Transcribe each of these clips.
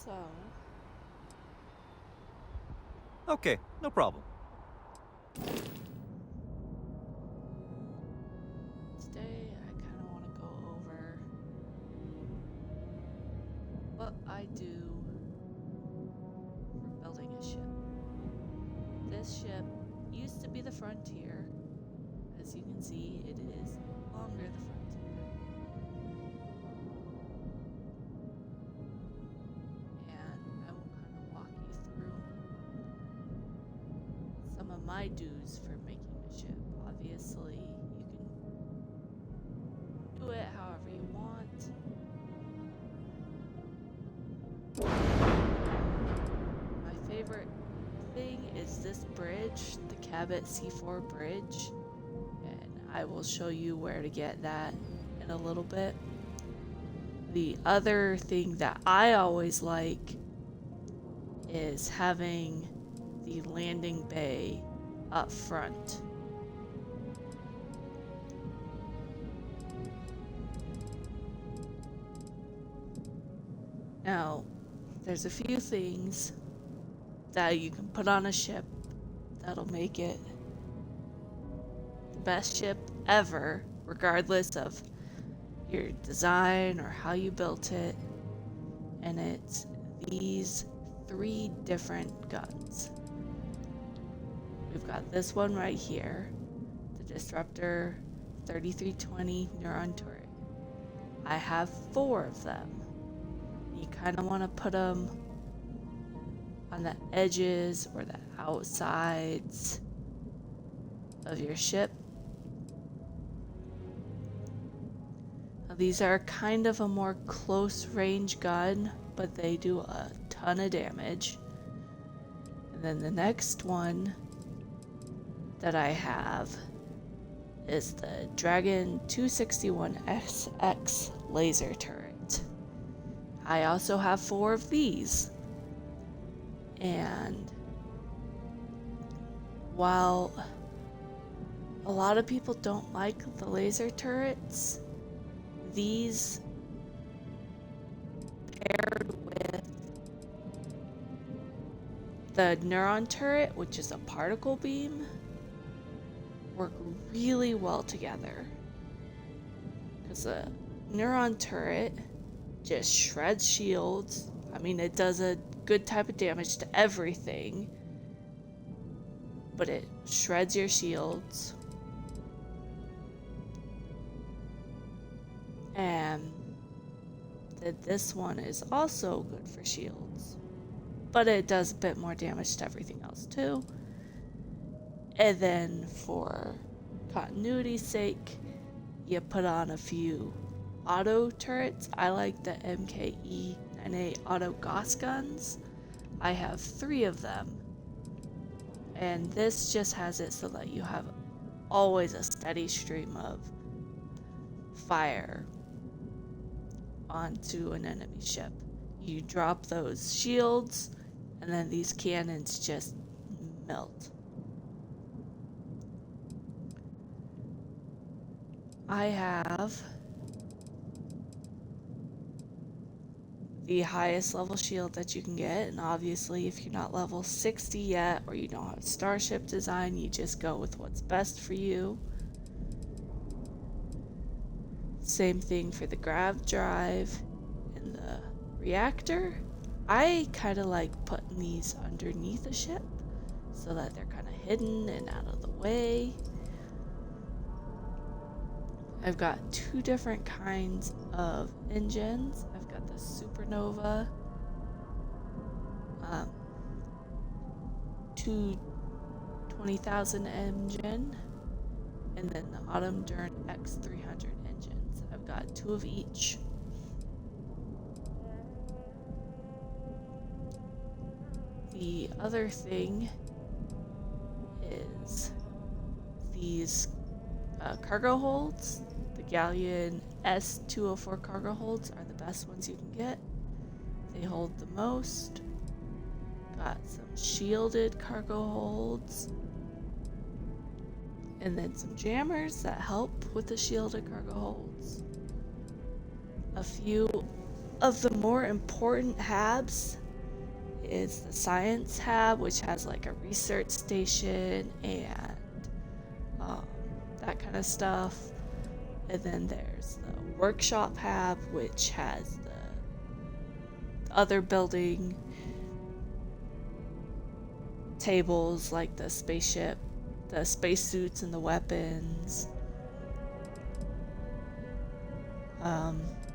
So, Okay, no problem. today I kind of want to go over what I do for building a ship. This ship used to be the Frontier. As you can see, it is no longer the Frontier. And I will kind of walk you through some of my dues for making a ship. Obviously, you can do it however you want. My favorite thing is this bridge, the Cabot C4 bridge, and I will show you where to get that in a little bit. The other thing that I always like is having the landing bay up front. Now, there's a few things that you can put on a ship that'll make it the best ship ever, regardless of your design or how you built it. And it's these 3 different guns. We've got this one right here, the Disruptor 3320 Neuron Turret. I have 4 of them. You kind of want to put them on the edges or the outsides of your ship. Now, these are kind of a more close range gun, but they do a ton of damage. And then the next one that I have is the Dragon 261SX laser turret. I also have 4 of these. And while a lot of people don't like the laser turrets, these paired with the neuron turret, which is a particle beam, work really well together. Because the neuron turret just shreds shields. I mean, it does a good type of damage to everything, but it shreds your shields. And this one is also good for shields, but it does a bit more damage to everything else too. And then for continuity's sake, you put on a few auto turrets. I like the MKE-9A auto Gauss guns. I have 3 of them. And this just has it so that you have always a steady stream of fire onto an enemy ship. You drop those shields, and then these cannons just melt. I have the highest level shield that you can get, and obviously if you're not level 60 yet or you don't have starship design, you just go with what's best for you. Same thing for the grav drive and the reactor. I kind of like putting these underneath a ship so that they're kind of hidden and out of the way. I've got 2 different kinds of engines. I've got the Supernova 220,000 engine, and then the Autumn Dern X300 engines. I've got 2 of each. The other thing is these cargo holds. The Galleon S204 cargo holds are the best ones you can get. They hold the most. Got some shielded cargo holds. And then some jammers that help with the shielded cargo holds. A few of the more important habs is the science hab, which has like a research station and um, that kind of stuff. And then there's the workshop hab, which has the other building tables like the spaceship, the spacesuits, and the weapons.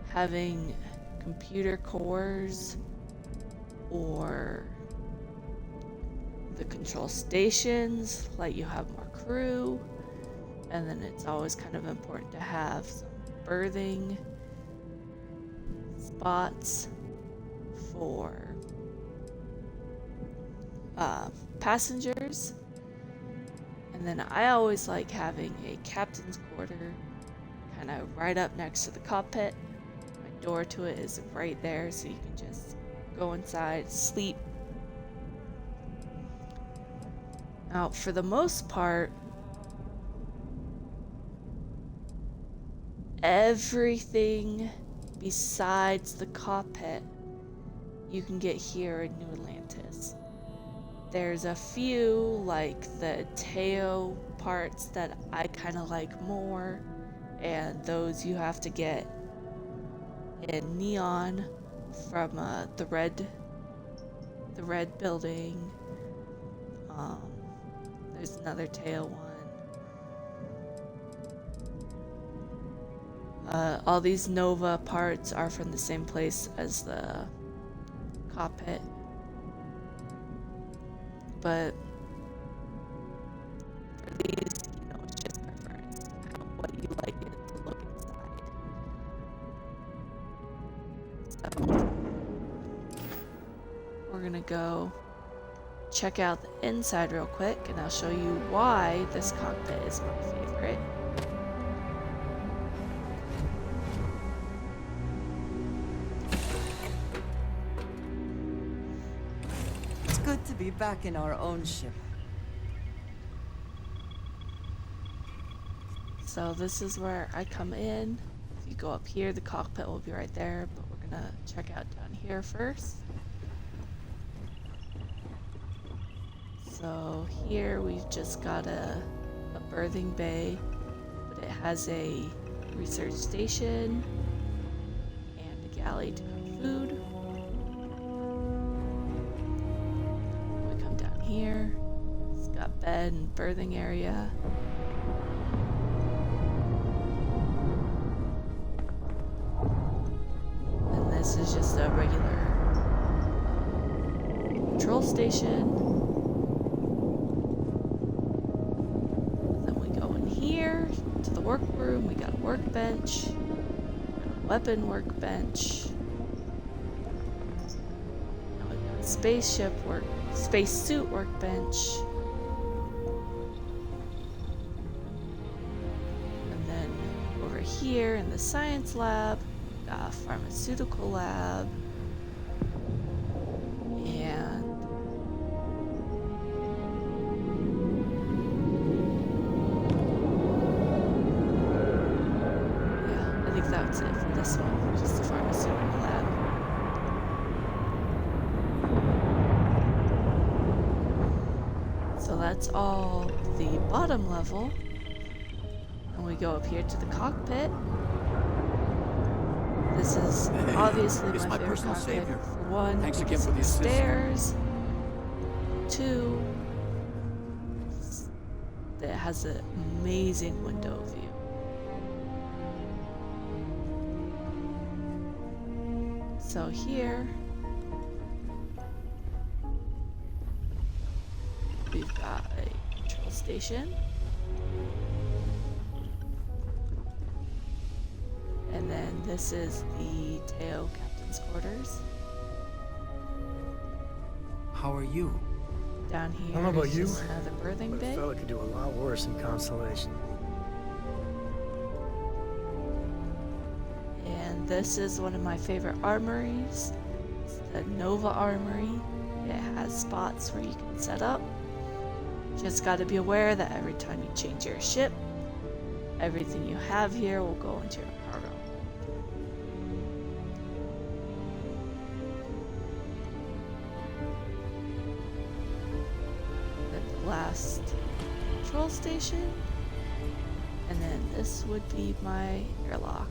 Having computer cores or the control stations, let you have more crew. And then it's always kind of important to have some berthing spots for passengers. And then I always like having a captain's quarter kind of right up next to the cockpit. My door to it is right there, so you can just go inside, sleep. Now, for the most part, everything besides the cockpit you can get here in New Atlantis. There's a few, like the Teo parts, that I kind of like more, and those you have to get in Neon from the red building. There's another Teo one. All these Nova parts are from the same place as the cockpit. But for these, it's just preference, what you like it to look inside. So we're gonna go check out the inside real quick, and I'll show you why this cockpit is my favorite. It's good to be back in our own ship. So this is where I come in. If you go up here, the cockpit will be right there, but we're gonna check out down here first. So here we've just got a berthing bay, but it has a research station and a galley to cook food. We come down here, it's got bed and berthing area. And this is just a regular control station. Here to the workroom, we got a workbench, a weapon workbench, now we've got a spacesuit workbench, and then over here in the science lab, we got a pharmaceutical lab, and that's it for this one, just the pharmaceutical lab. So that's all the bottom level. And we go up here to the cockpit. This is obviously my favorite cockpit. Savior. For one, Thanks again because for of the the assist. stairs. Two, it has an amazing window view. So here, we've got a control station. And then this is the Teo captain's quarters. How are you? Down here, I don't know about is you, just another berthing but a bay. fella could do a lot worse in Constellation. And this is one of my favorite armories. It's the Nova Armory. It has spots where you can set up. Just got to be aware that every time you change your ship, everything you have here will go into your cargo. last control station. And then this would be my airlock.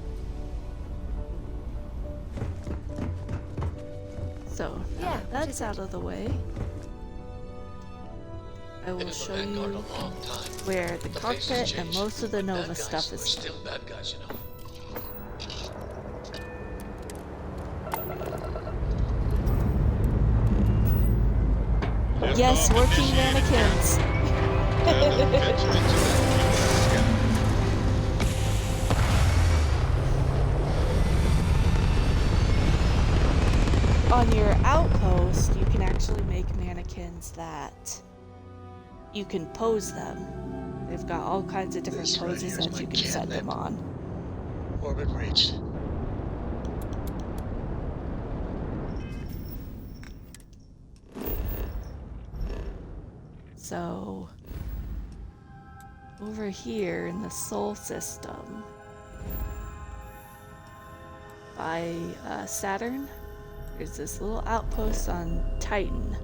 So, yeah, that's out of the way. I will show you where the cockpit and most of the Nova stuff is Still bad guys, you know. Yes, working mannequins. On your outpost, you can actually make mannequins that you can pose them. They've got all kinds of different This right poses here is that my you can set them catnip. on. Orbit reached. So, over here in the Sol system, by Saturn, there's this little outpost on Titan.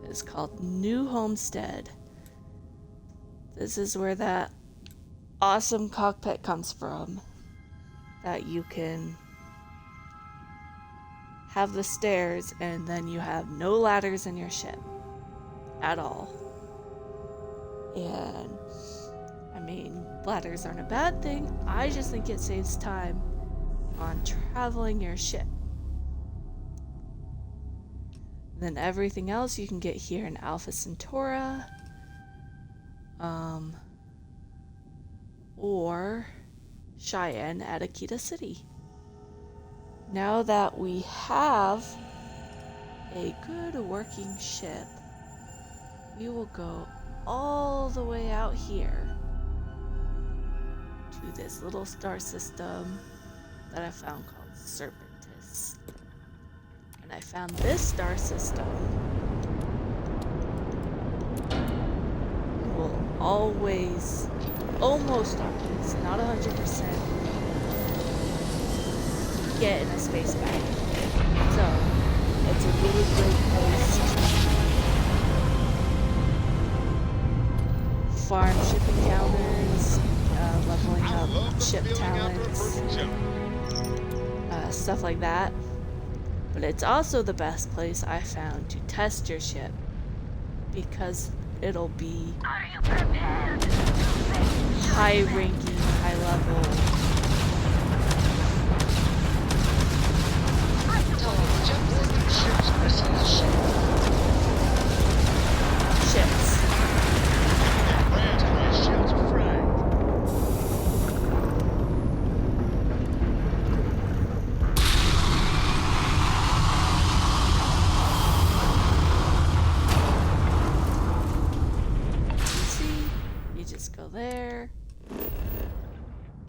It's called New Homestead. This is where that awesome cockpit comes from. That you can have the stairs and then you have no ladders in your ship at all. And I mean, ladders aren't a bad thing. I just think it saves time on traveling your ship. Then everything else you can get here in Alpha Centauri. Or Cheyenne at Akita City. Now that we have a good working ship, we will go all the way out here to this little star system that I found called Serpentis. And I found this star system will always, almost always, not 100%, get in a space bag. So, it's a really great place to farm ship encounters, leveling up ship talents, stuff like that. But it's also the best place I found to test your ship, because it'll be high ranking, high level. Ships. You just go there,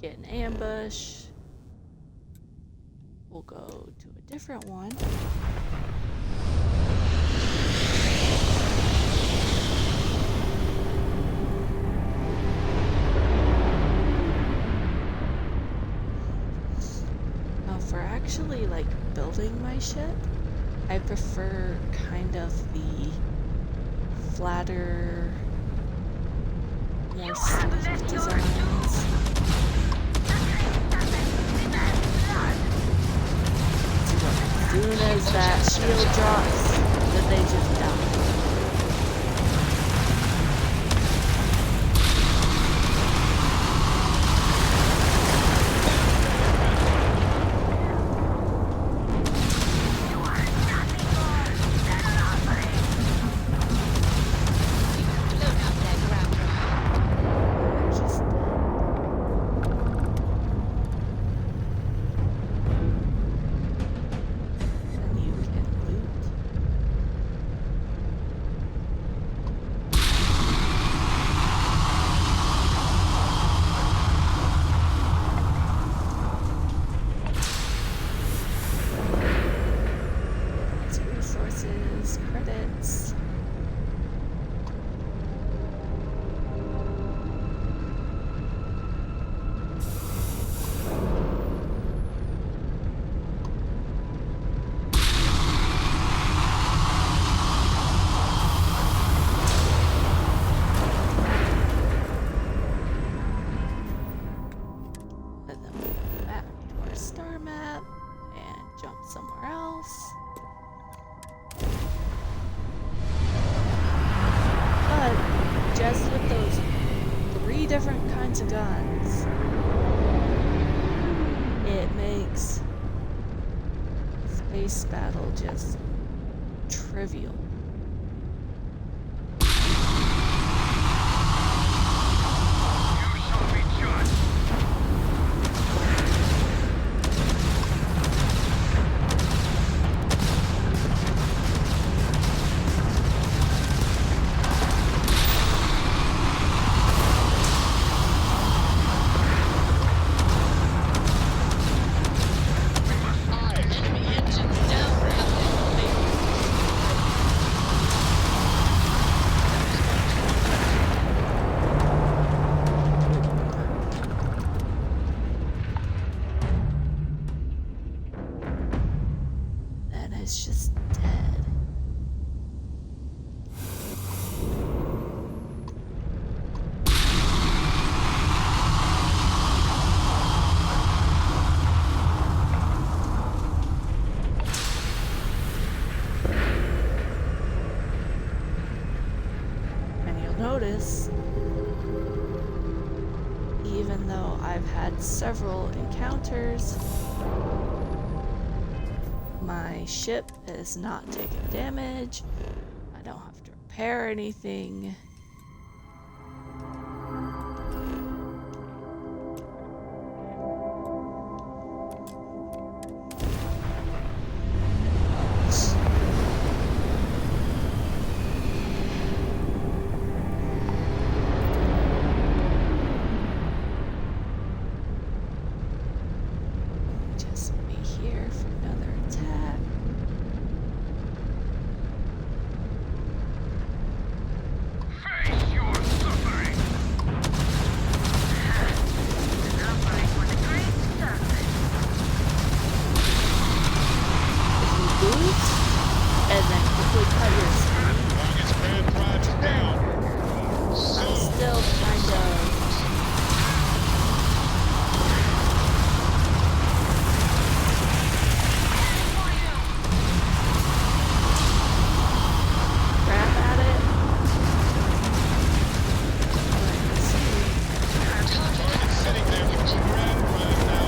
get an ambush. We'll go to a different one. Now, for actually like building my ship, I prefer kind of the flatter, more sleek designs. As soon as that shield drops, then they just die. Credits. somewhere else. But just with those 3 different kinds of guns, it makes space battle just trivial. It's just dead. And you'll notice, even though I've had several encounters, my ship is not taking damage. I don't have to repair anything. Just be here for another attack. Face your suffering! Suffering for the great service. If you boost and then quickly cut your speed, Target's grand prize is down. I'm still kind of crap at it. Let's see. Target's sitting there with 2 grand prize now.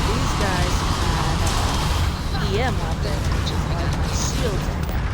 These guys had EM weapon, which is why my shields are down.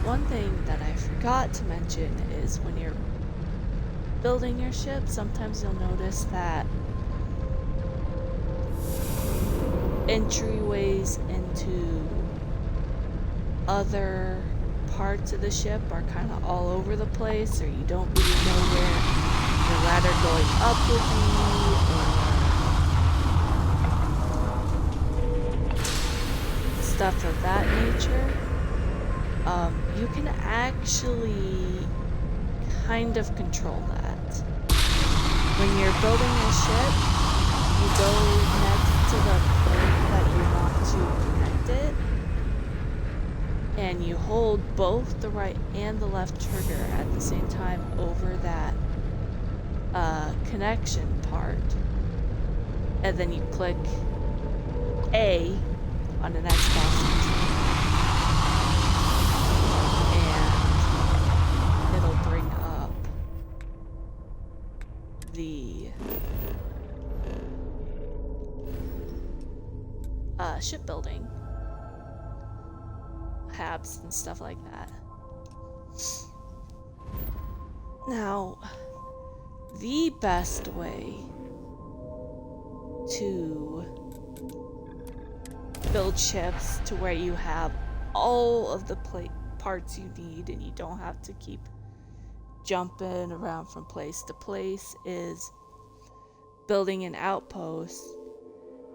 One thing that I forgot to mention is when you're building your ship, sometimes you'll notice that entryways into other parts of the ship are kind of all over the place, or you don't really know where your ladder going up will be, or stuff of that nature. You can actually kind of control that. When you're building your ship, you go next to the plate that you want to connect it, and you hold both the right and the left trigger at the same time over that connection part, and then you click A on an Xbox controller. the shipbuilding habs and stuff like that. Now, the best way to build ships to where you have all of the parts you need and you don't have to keep jumping around from place to place is building an outpost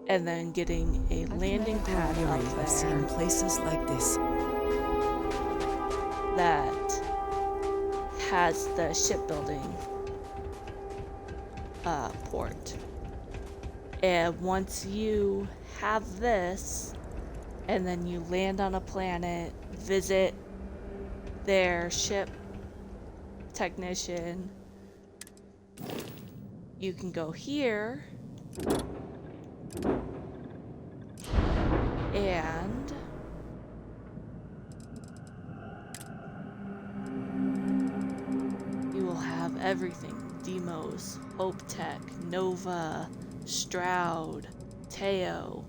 and then getting a landing pad up I've seen there places like this. that has the shipbuilding port. And once you have this, and then you land on a planet, visit their ship technician, you can go here and you will have everything. Demos, Hope Tech, Nova, Stroud, Teo.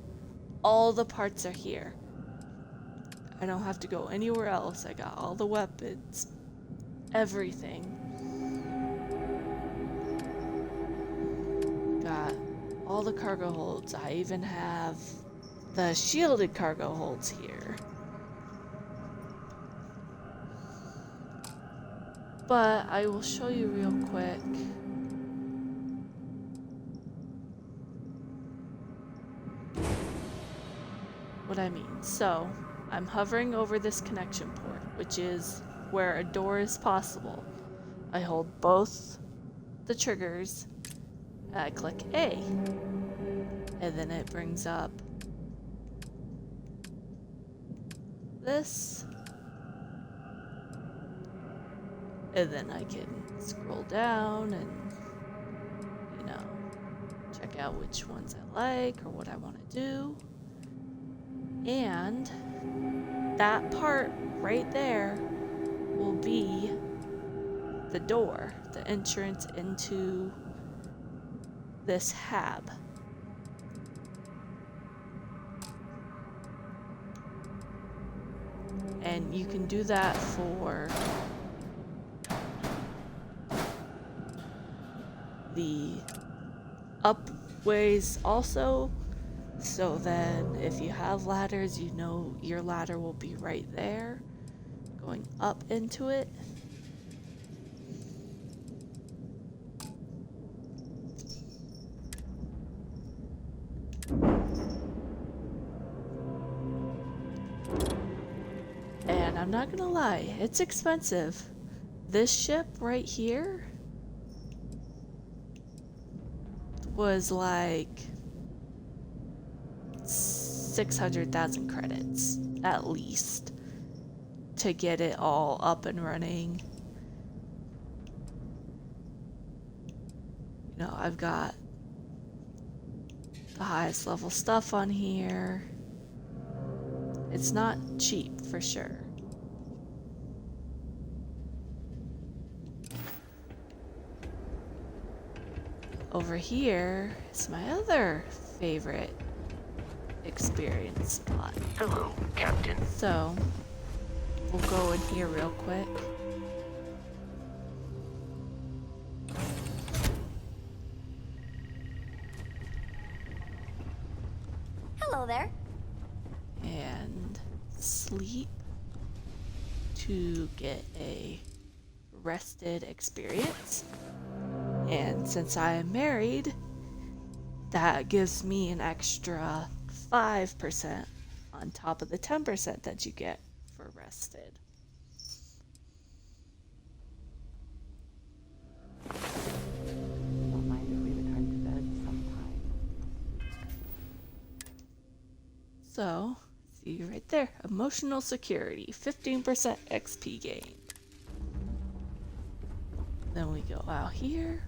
All the parts are here. I don't have to go anywhere else. I got all the weapons. Everything. Got all the cargo holds. I even have the shielded cargo holds here. But I will show you real quick. What I mean. So, I'm hovering over this connection port, which is where a door is possible. I hold both the triggers, and I click A, and then it brings up this, and then I can scroll down and, you know, check out which ones I like or what I want to do. And that part right there will be the door, the entrance into this hab. And you can do that for the upways also. So then if you have ladders, you know your ladder will be right there, going up into it. And I'm not gonna lie, it's expensive. This ship right here was like 600,000 credits at least to get it all up and running. You know, I've got the highest level stuff on here. It's not cheap for sure. Over here is my other favorite experience spot. Hello, Captain. So, we'll go in here real quick. Hello there. And sleep to get a rested experience. And since I am married, that gives me an extra 5% on top of the 10% that you get for rested. Don't mind if we return to bed sometime. So, see right there, emotional security, 15% XP gain. Then we go out here.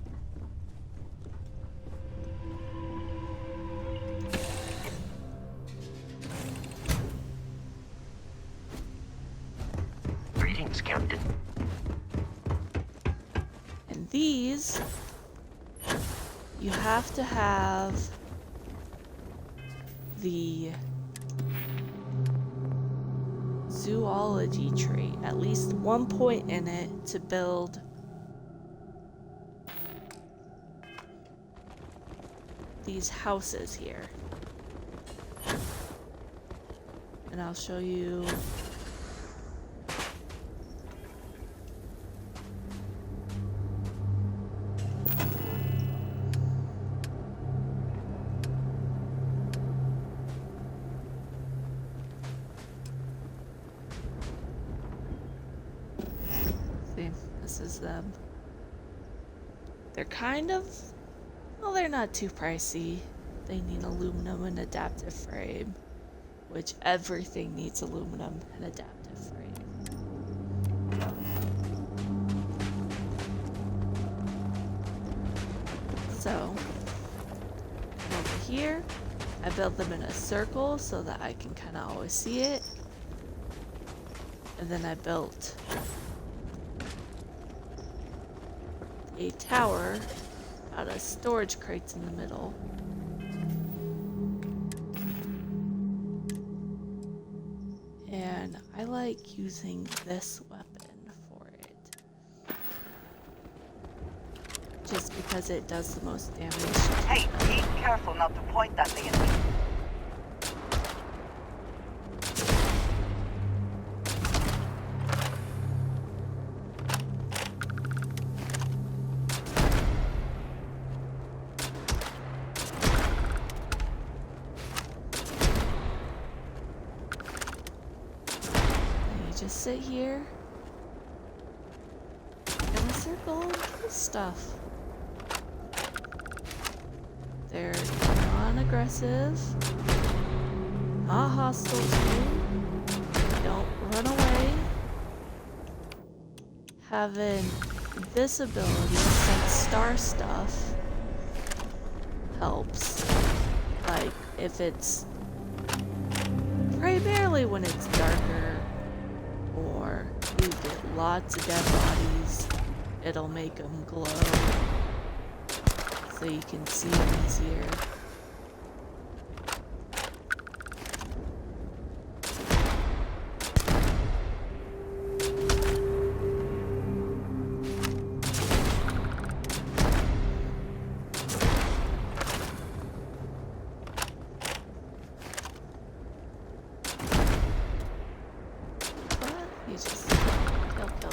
Greetings, Captain. And these you have to have the zoology trait, at least 1 point in it, to build these houses here. And I'll show you. See, this is them. They're kind of, well, they're not too pricey. They need aluminum and adaptive frame, which everything needs aluminum and adaptive frame. So, over here, I built them in a circle so that I can kind of always see it. And then I built a tower out of storage crates in the middle. And I like using this weapon for it. Just because it does the most damage. Hey, be careful not to point at the enemy. Just sit here in a circle and kill stuff. They're non-aggressive, not hostile to you, don't run away. Having this ability, since star stuff, helps. Like, if it's primarily when it's darker, or you get lots of dead bodies, it'll make them glow so you can see them easier. You just kill, kill, kill.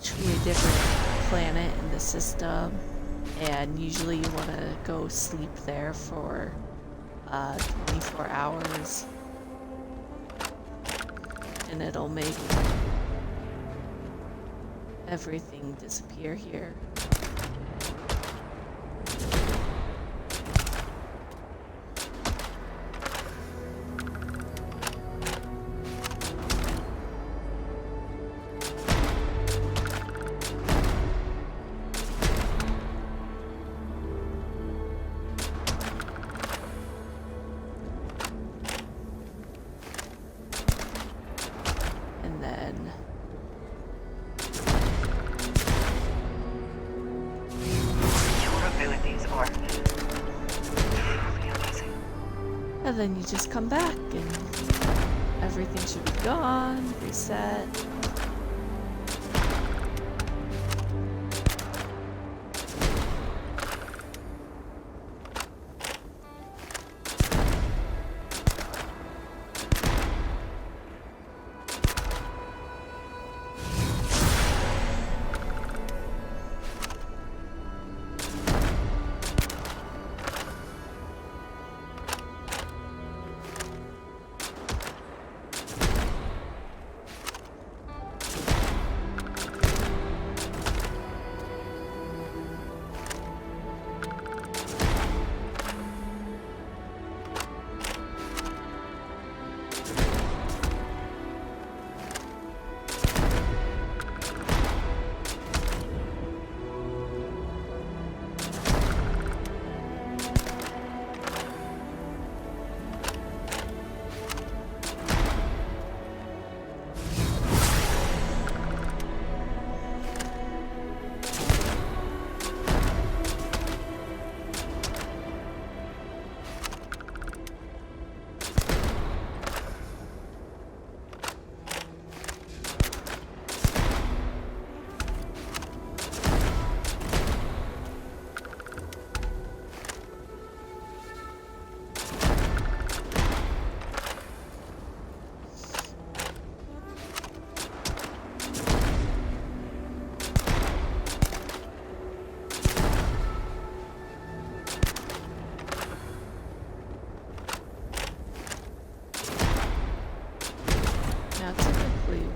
to a different planet in the system, and usually you want to go sleep there for 24 hours, and it'll make everything disappear here. And then you just come back and everything should be gone, reset.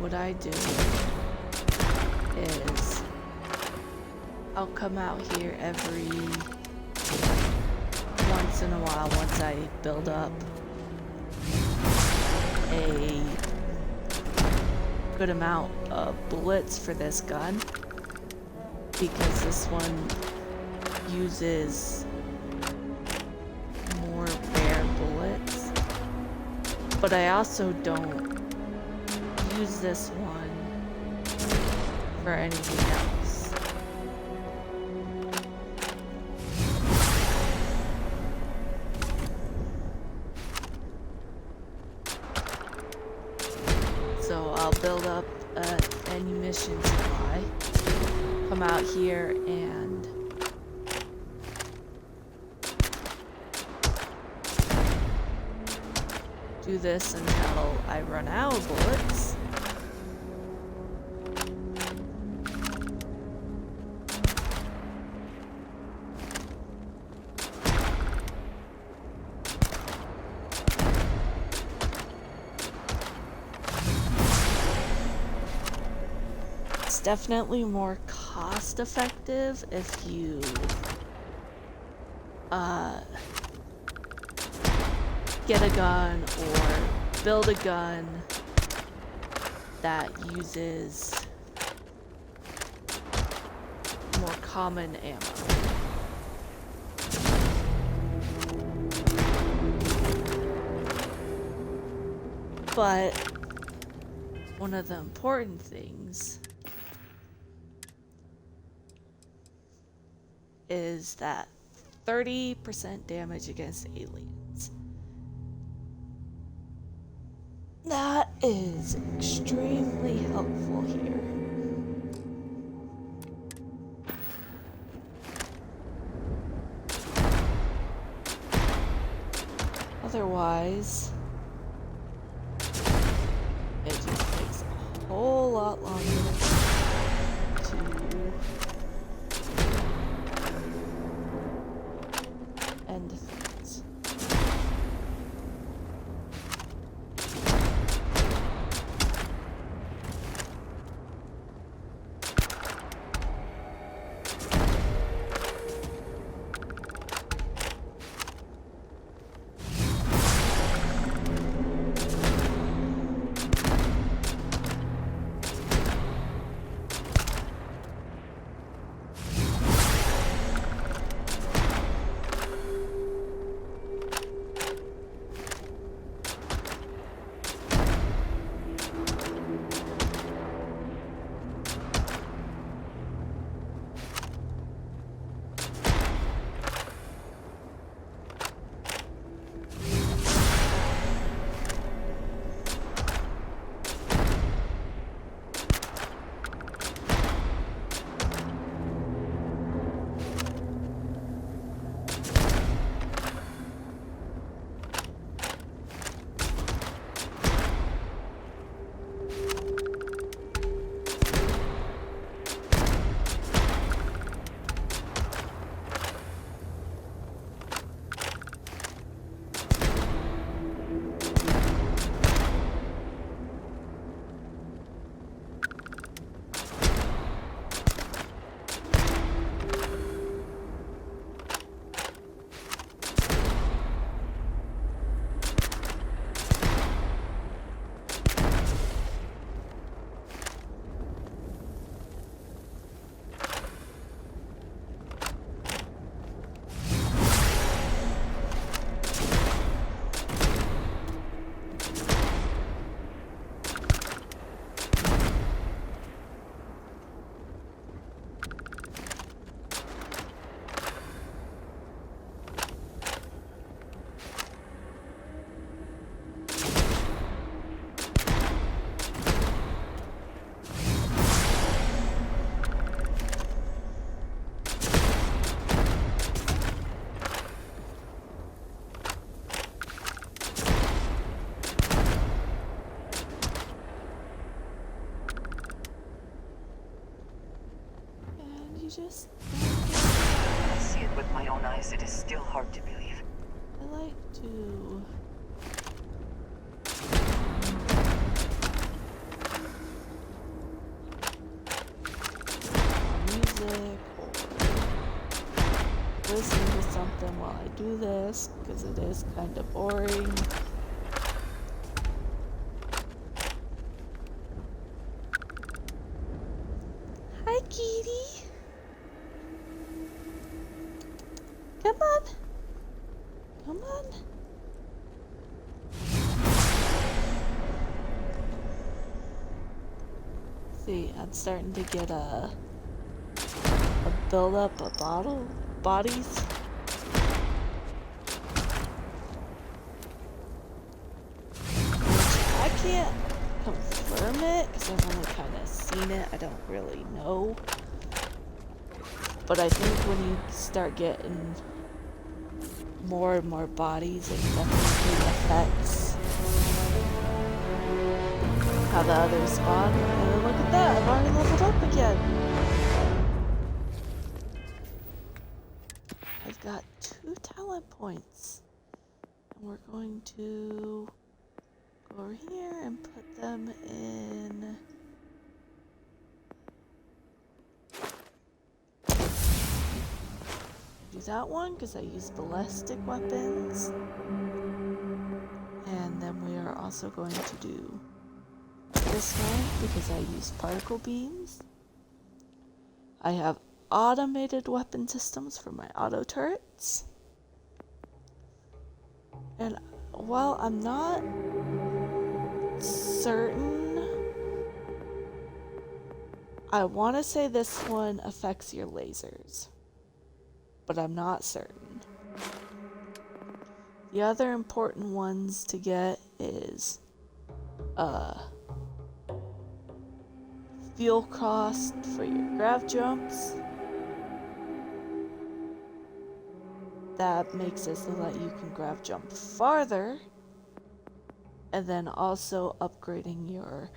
What I do is I'll come out here every once in a while once I build up a good amount of bullets for this gun, because this one uses more rare bullets, but I also don't use this one for anything else. So I'll build up an ammunition supply, come out here and do this until I run out of bullets. Definitely more cost effective if you get a gun or build a gun that uses more common ammo. But one of the important things is that 30% damage against aliens. That is extremely helpful here. Otherwise, it just takes a whole lot longer to you just... I see it with my own eyes. It is still hard to believe. I like to... music or listen to something while I do this, because it is kind of boring. Hi, kitty. Come on. Come on. See, I'm starting to get a build up of bodies. I can't confirm it because I've only kind of seen it. I don't really know. But I think when you start getting more and more bodies, it definitely affects how the others spawn. And look at that, I've already leveled up again. I've got 2 talent points. And we're going to go over here and put them in... do that one because I use ballistic weapons. And then we are also going to do this one because I use particle beams. I have automated weapon systems for my auto turrets. And while I'm not certain, I want to say this one affects your lasers, but I'm not certain. The other important ones to get is fuel cost for your grav jumps. That makes it so that you can grav jump farther. And then also upgrading your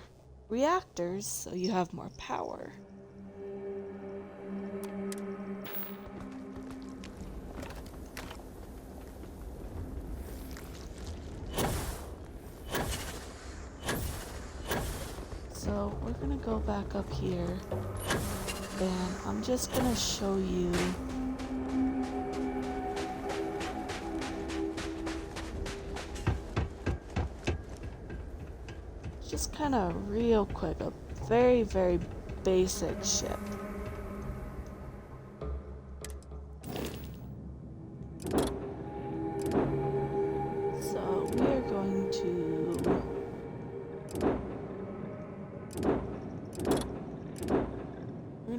reactors so you have more power. So we're gonna go back up here and I'm just gonna show you just kind of real quick a very, very basic ship. So we are going to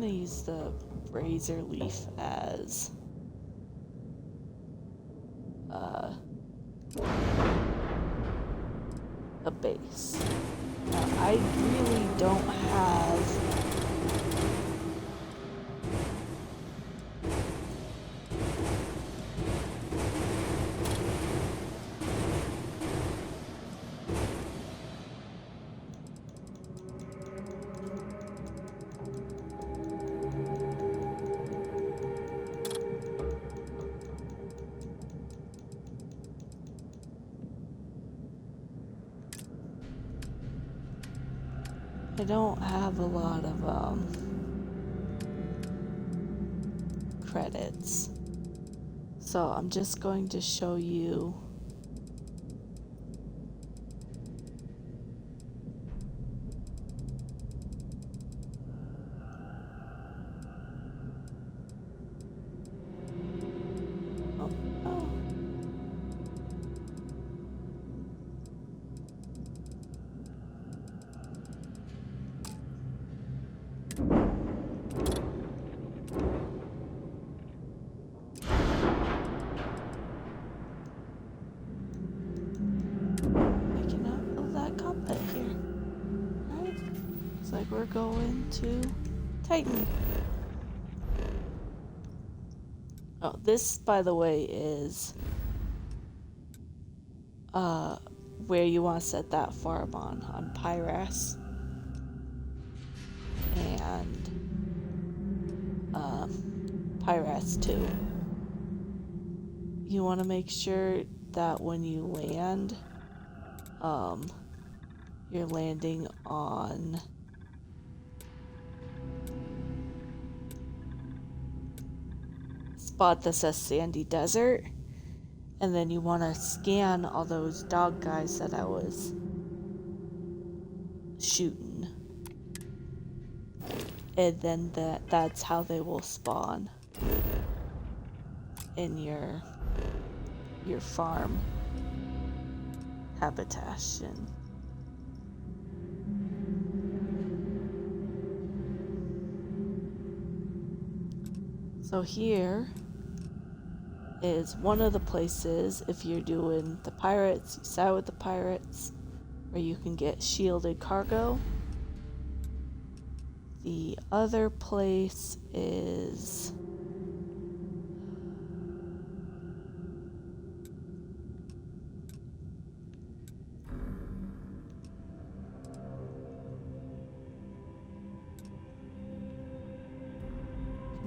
use the razor leaf as a base. Now, I really don't have a lot of credits, so I'm just going to show you we're going to Titan. Oh, this, by the way, is where you want to set that farm on Pyras. And pirates too. You want to make sure that when you land, you're landing on a spot that says sandy desert, and then you want to scan all those dog guys that I was shooting, and then that's how they will spawn in your farm habitation. So here is one of the places, if you're doing the pirates, you side with the pirates, where you can get shielded cargo. The other place is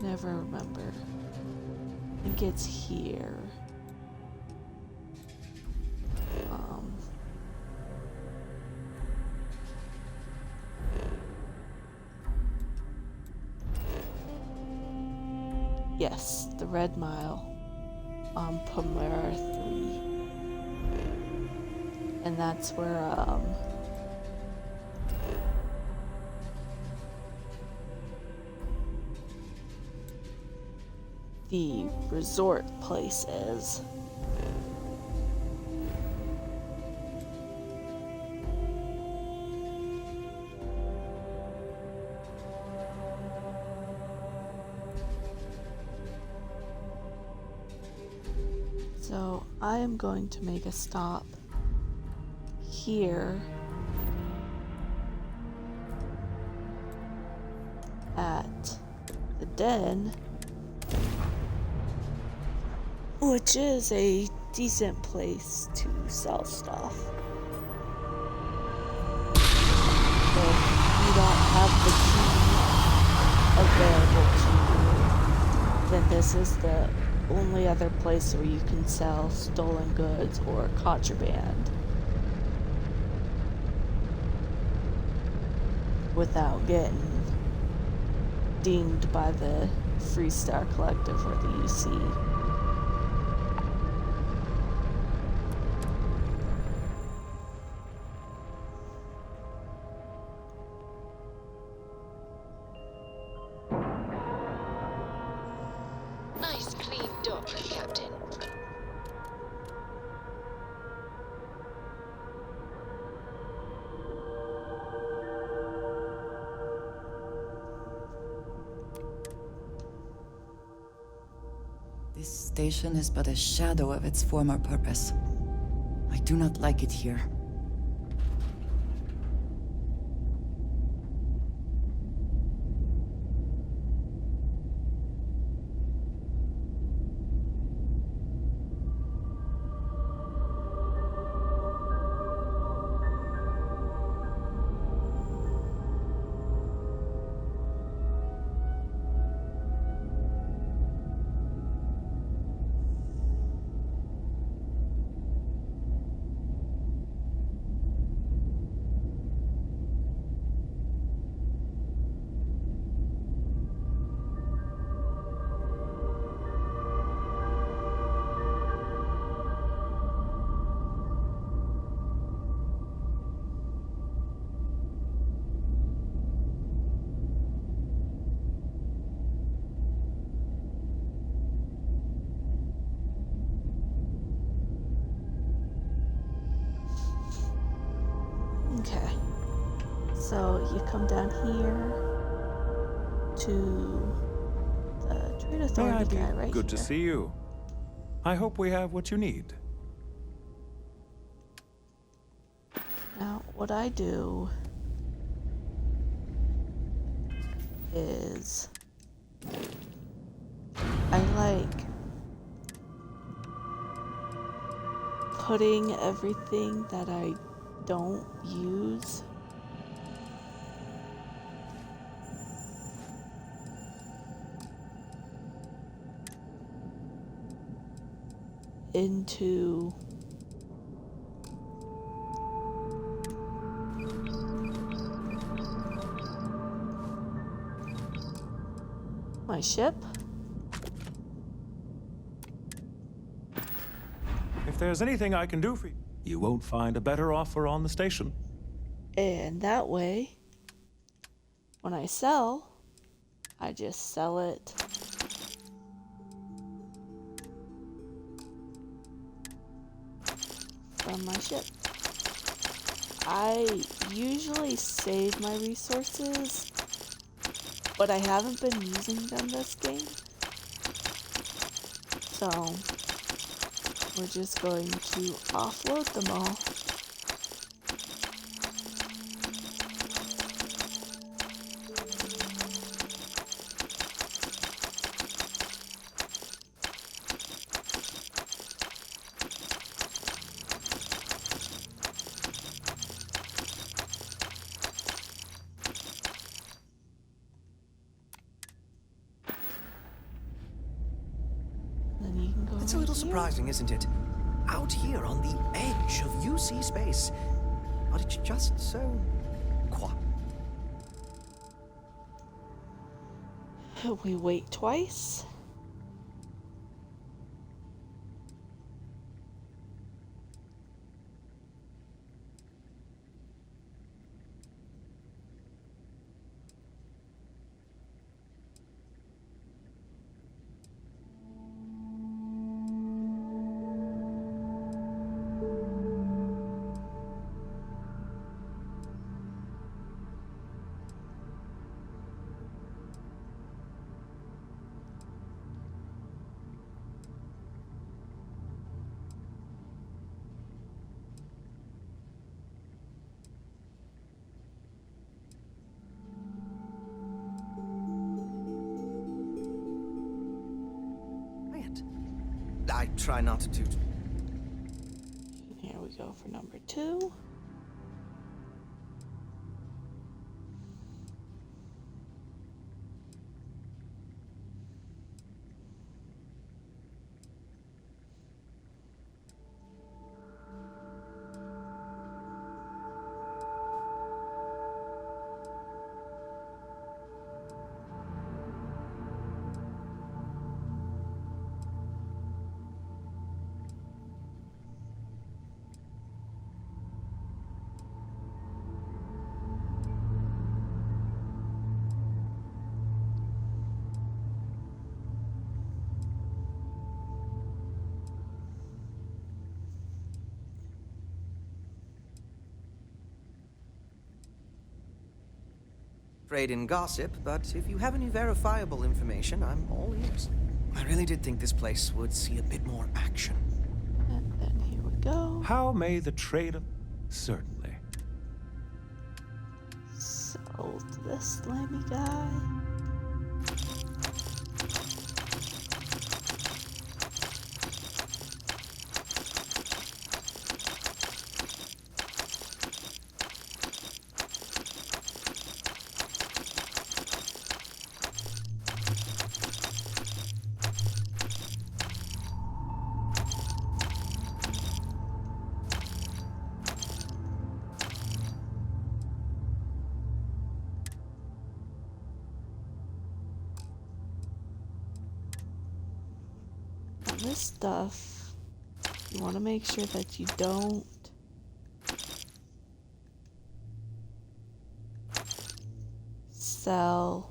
never remember. I think it's here. Yes, the Red Mile on Pomera 3. And that's where, the resort place is. So I am going to make a stop here at the den, which is a decent place to sell stuff. So if you don't have the key available to you, then this is the only other place where you can sell stolen goods or contraband without getting dinged by the Freestar Collective or the UC. Nice clean dock, Captain. This station is but a shadow of its former purpose. I do not like it here. Okay, so you come down here to the Trade Authority guy right Good here. to see you. I hope we have what you need. Now, what I do is I like putting everything that I don't use into my ship. If there's anything I can do for you, you won't find a better offer on the station. And that way, when I sell, I just sell it from my ship. I usually save my resources, but I haven't been using them this game. So, we're just going to offload them all. Then you can go It's a right little here. surprising, isn't it? Out here on the edge of UC space. But it's just so quiet. We wait twice. Quiet. I try not to. Here we go for number 2. Trade in gossip, but if you have any verifiable information, I'm all ears. I really did think this place would see a bit more action. And then here we go. How may the trade of... Certainly. Sold this slimy guy. This stuff, you want to make sure that you don't sell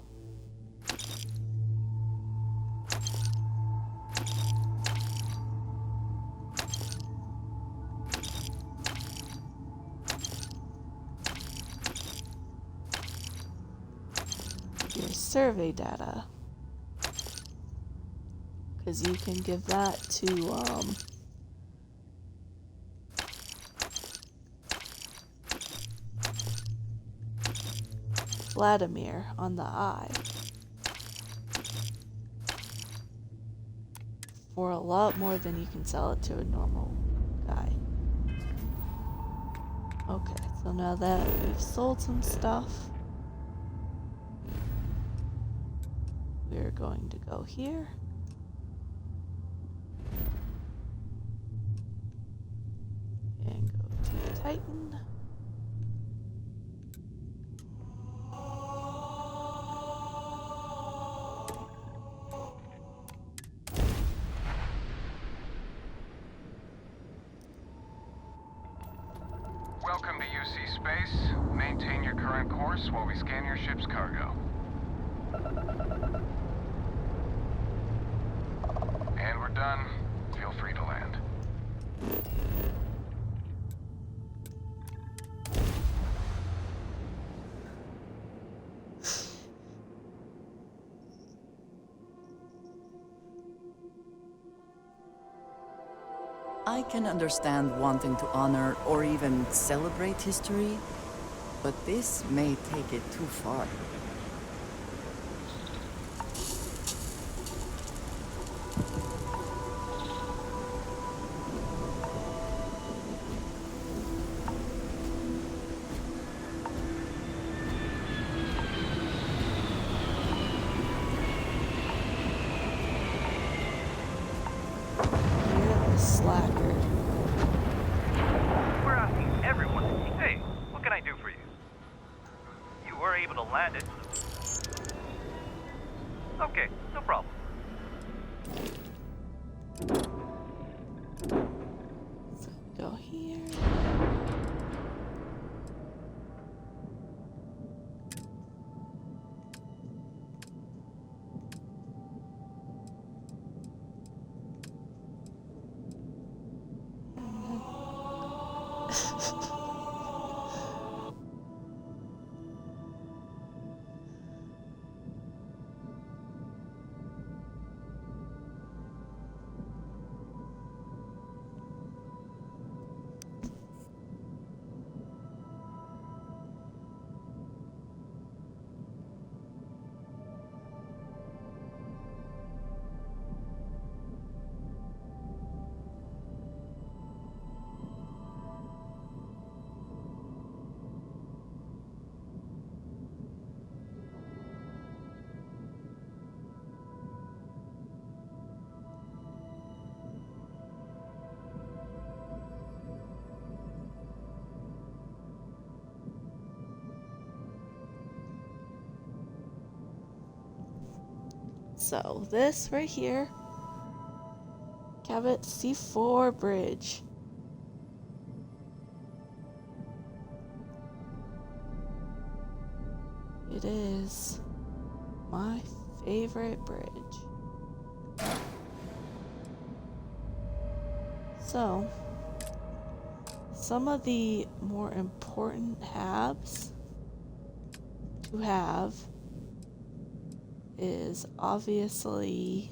your survey data. Because you can give that to, Vladimir on the eye. For a lot more than you can sell it to a normal guy. Okay, so now that we've sold some stuff, we're going to go here. Welcome to UC Space. Maintain your current course while we scan your ship's cargo. And we're done. Feel free to land. I can understand wanting to honor or even celebrate history, but this may take it too far. You're a slacker. We're asking everyone, hey, what can I do for you? You were able to land it. Okay, no problem. So go here. So this right here, Cabot C4 bridge. It is my favorite bridge. So, some of the more important habs to have is obviously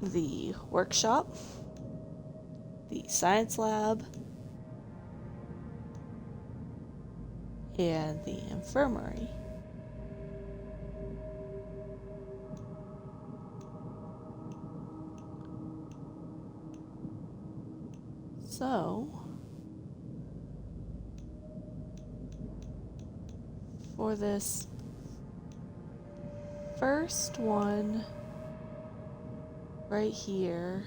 the workshop, the science lab, and the infirmary. So, for this first one right here,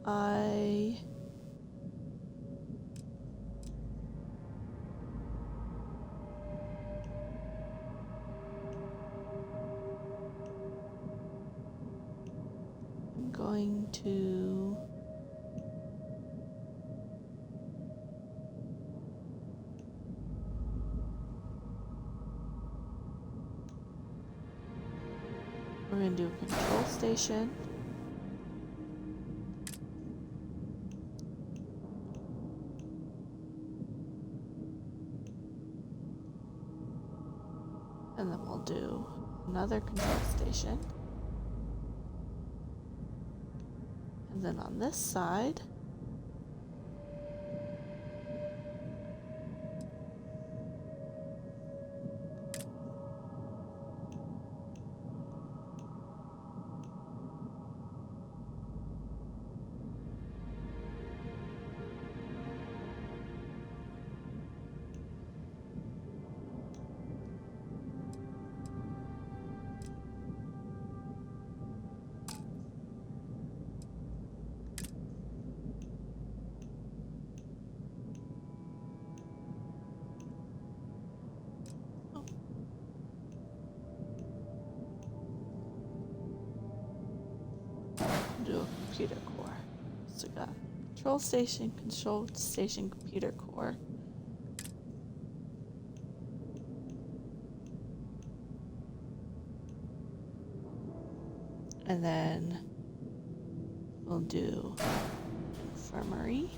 I am going to we're going to do a control station. And then we'll do another control station. And then on this side, computer core. So we got control station, computer core. And then we'll do infirmary.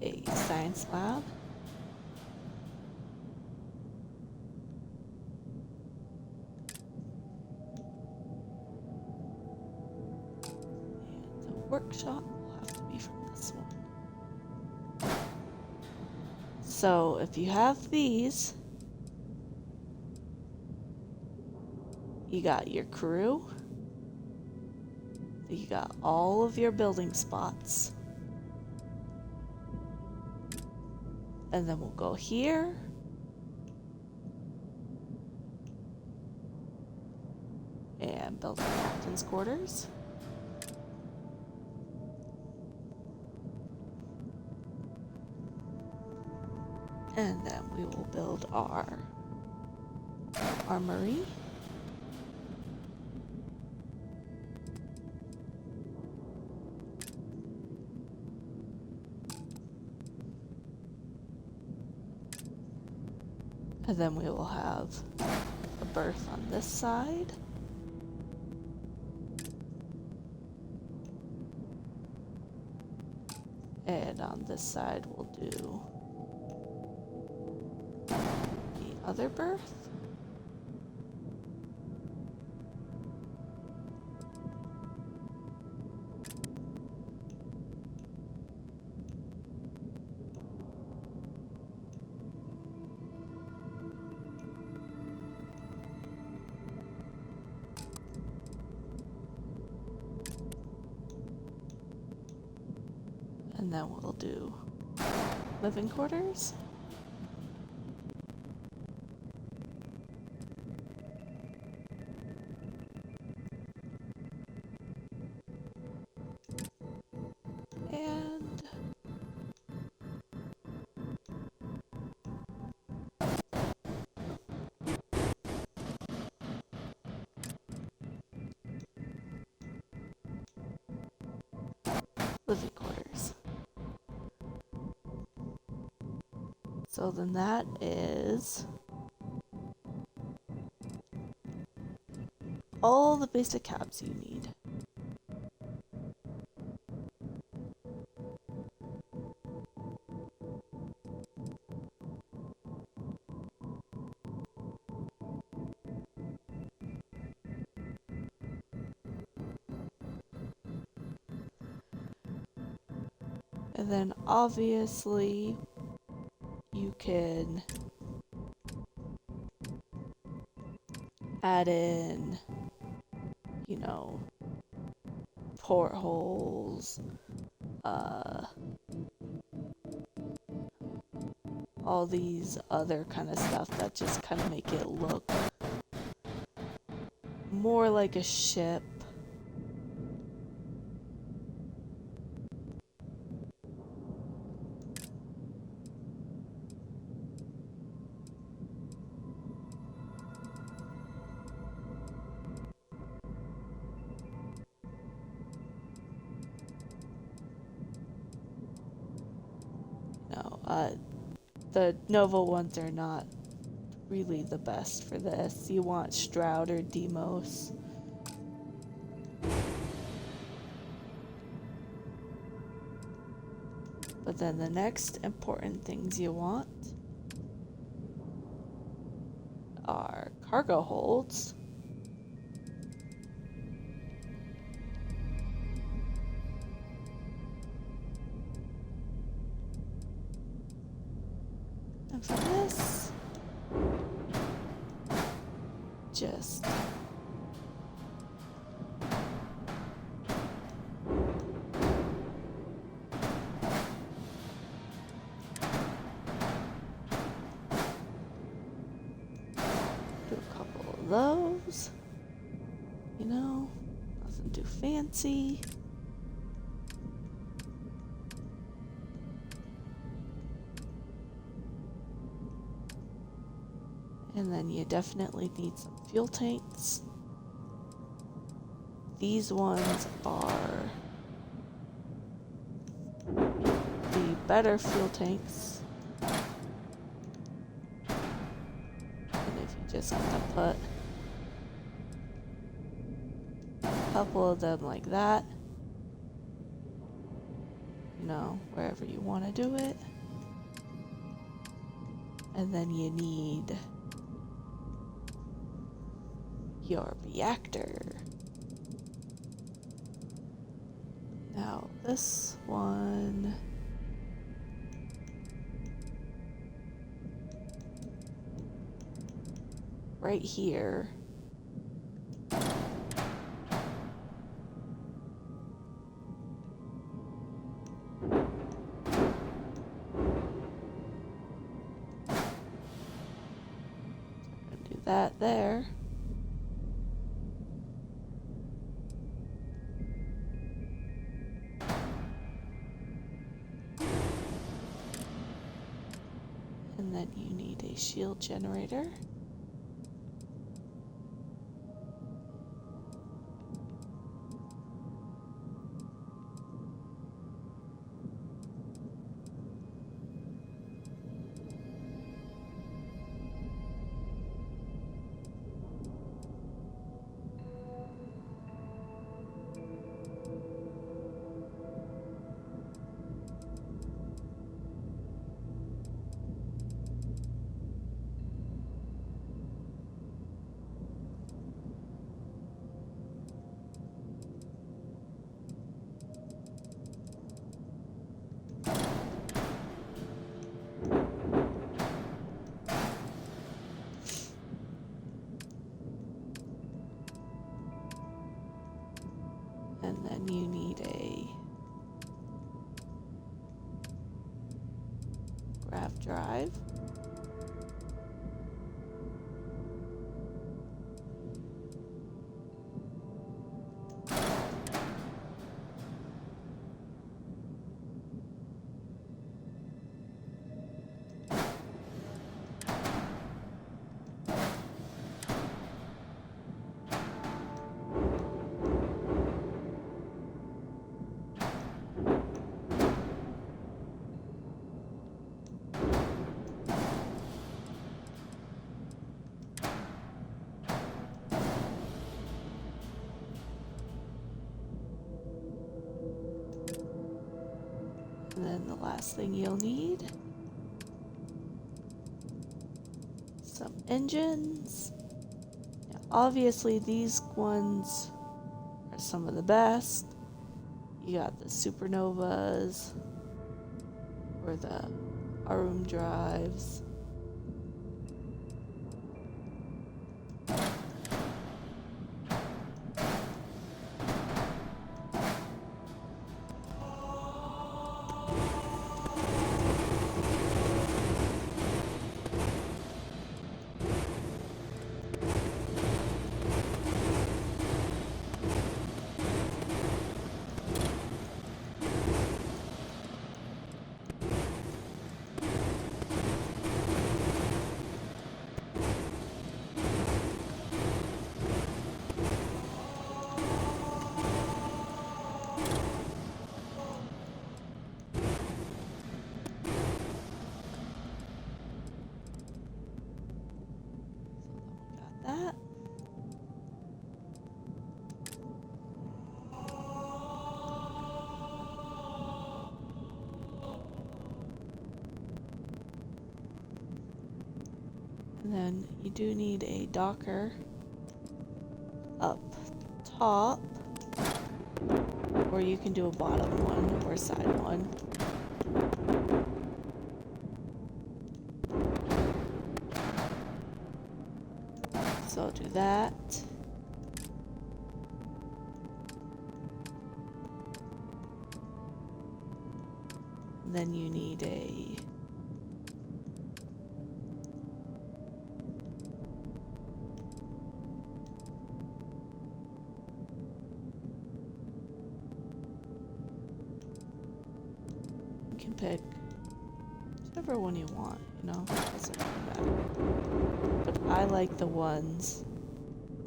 A science lab. And the workshop will have to be from this one. So if you have these, you got your crew, you got all of your building spots, and then we'll go here, and build the captain's quarters. And then we will build our armory. And then we will have a berth on this side. And on this side we'll do the other berth. And then we'll do living quarters. And living quarters. So then that is all the basic cabs you need. And then obviously you can add in, you know, portholes, all these other kind of stuff that just kind of make it look more like a ship. No, the Nova ones are not really the best for this. You want Stroud or Demos. But then the next important things you want are cargo holds. And for this, just do a couple of those, you know, nothing too fancy. And then you definitely need some fuel tanks. These ones are the better fuel tanks. And if you just kind of put a couple of them like that, you know, wherever you want to do it. And then you need your reactor. Now this one, right here, do that there. And then you need a shield generator. And then you need a grav drive. And then the last thing you'll need, some engines. Now, obviously these ones are some of the best. You got the supernovas or the Arum drives. That. And then you do need a docker up top, or you can do a bottom one or a side one. So I'll do that. And then you need a you can pick whichever whichever one you want, you know? Doesn't really matter. But I like the ones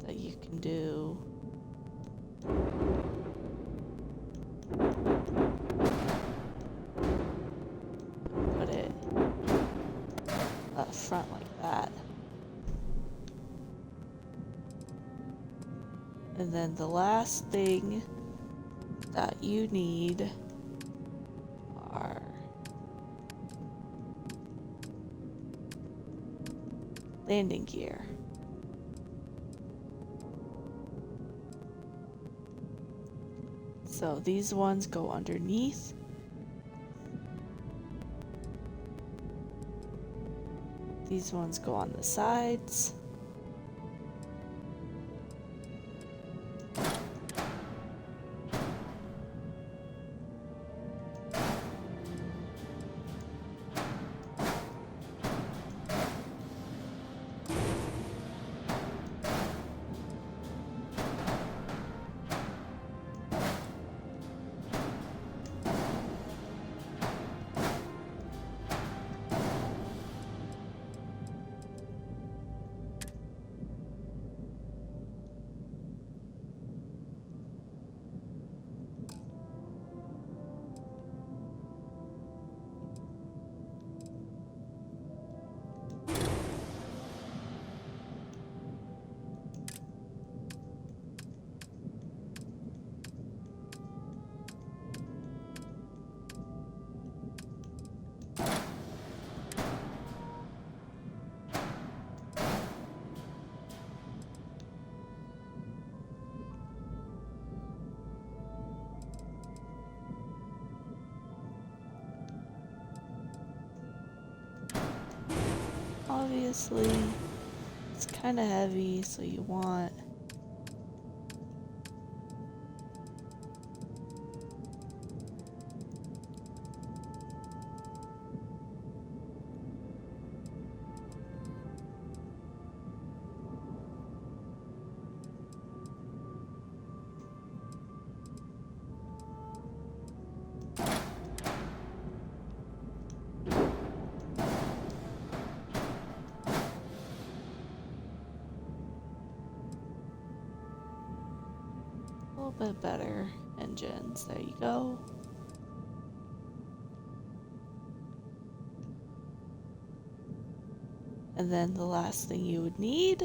that you can do. Put it up front like that. And then the last thing that you need are landing gear. So these ones go underneath. These ones go on the sides. Obviously, it's kind of heavy, so you want a little bit better engines. There you go. And then the last thing you would need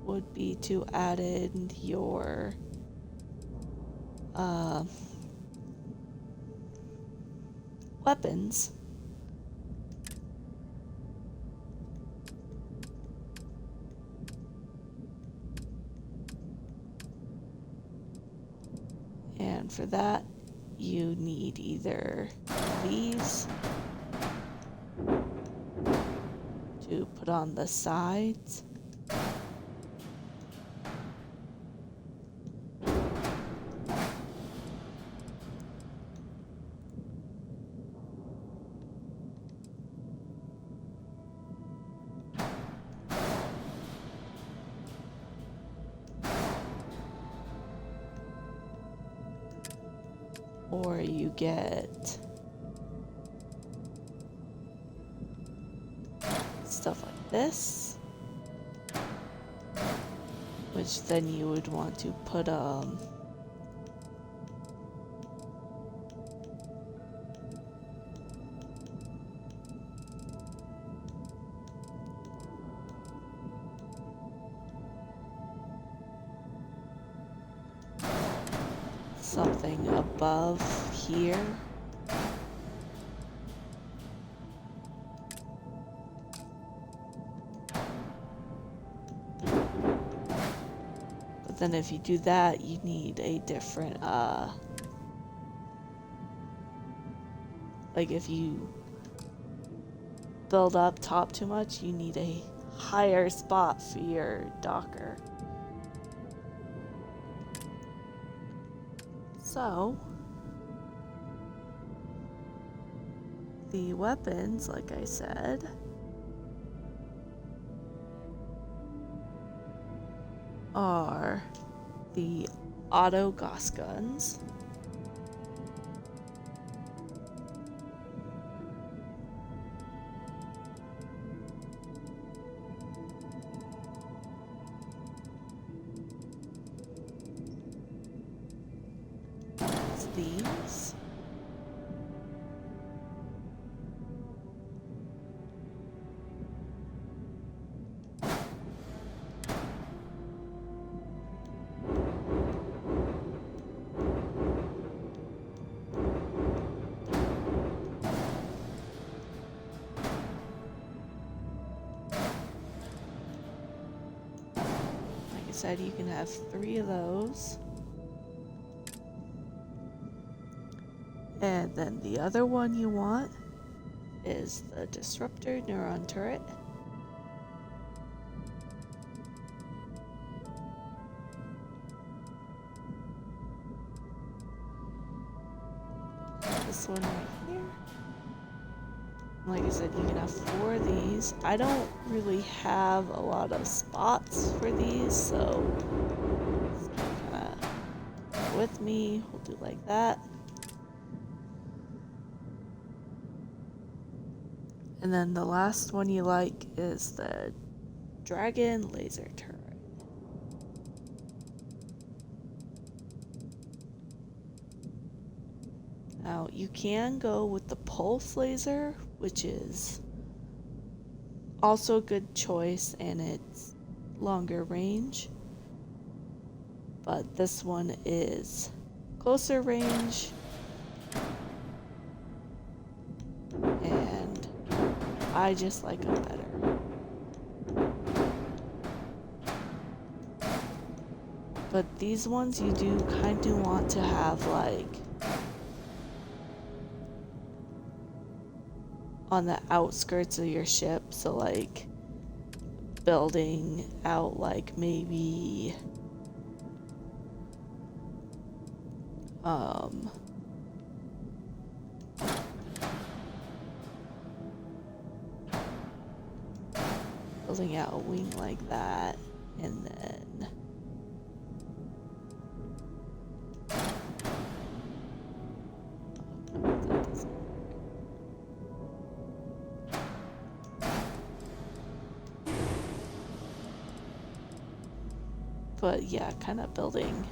would be to add in your weapons. And for that, you need either these to put on the sides, or you get stuff like this, which then you would want to put something above here. But then if you do that, you need a different, like if you build up top too much, you need a higher spot for your docker. So, the weapons, like I said, are the auto Gauss guns, said, you can have 3 of those. And then the other one you want is the disruptor neuron turret. This one right here. Like I said, you can have 4 of these. I don't really have a lot of spots for these, so kind of with me. We'll do like that. And then the last one you like is the dragon laser turret. Now, you can go with the pulse laser, which is also a good choice, and it's longer range. But this one is closer range, and I just like them better. But these ones you do kind of want to have like on the outskirts of your ship, so like building out like maybe building out a wing like that, and then that doesn't work. But yeah, kind of building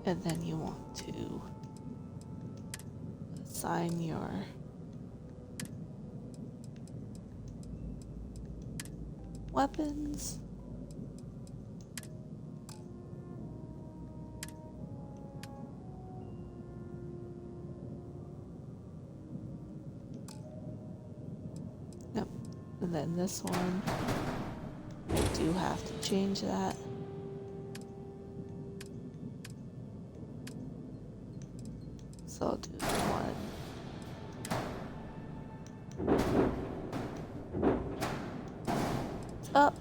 and then you want to assign your weapons. And then this one, I do have to change that. So I'll do one. Up.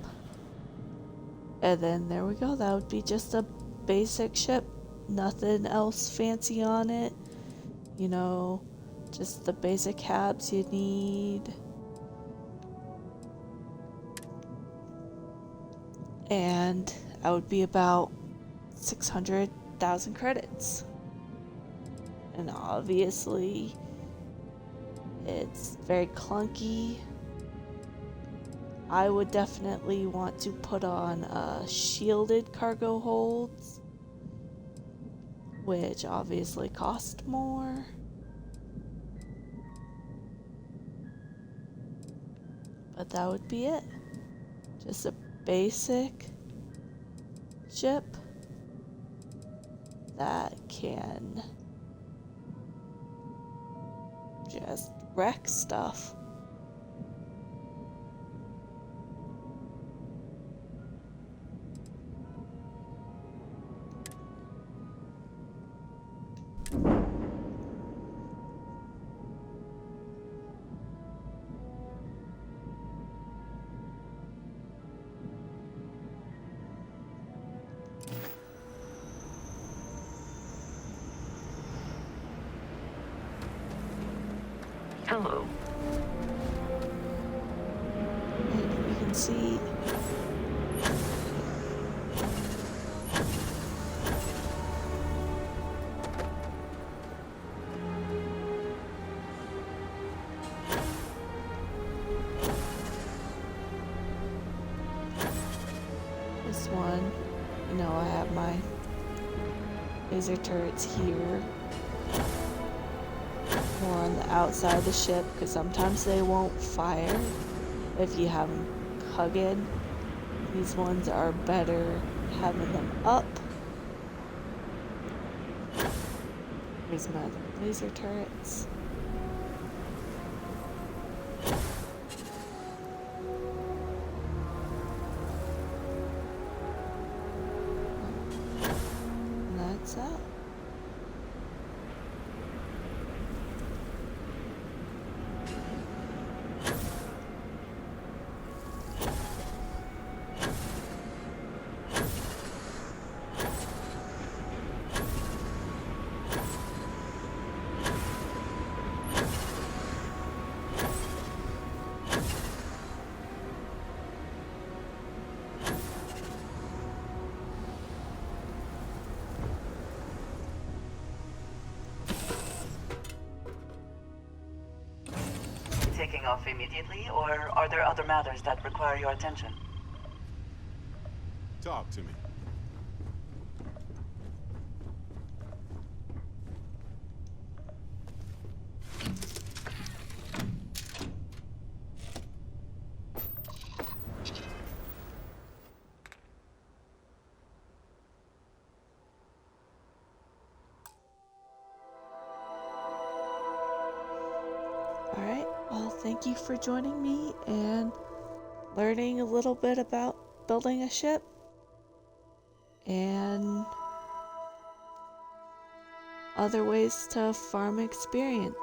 And then there we go. That would be just a basic ship. Nothing else fancy on it. You know, just the basic cabs you need. And that would be about 600,000 credits. And obviously, it's very clunky. I would definitely want to put on shielded cargo holds, which obviously cost more. But that would be it. Just a basic ship that can just wreck stuff. Hello. And you can see this one. You know, I have my laser turrets here. More on the outside of the ship, because sometimes they won't fire if you have them hugged. These ones are better having them up. Here's my other laser turrets. And that's that. Taking off immediately, or are there other matters that require your attention? Talk to me. Alright, well, thank you for joining me and learning a little bit about building a ship and other ways to farm experience.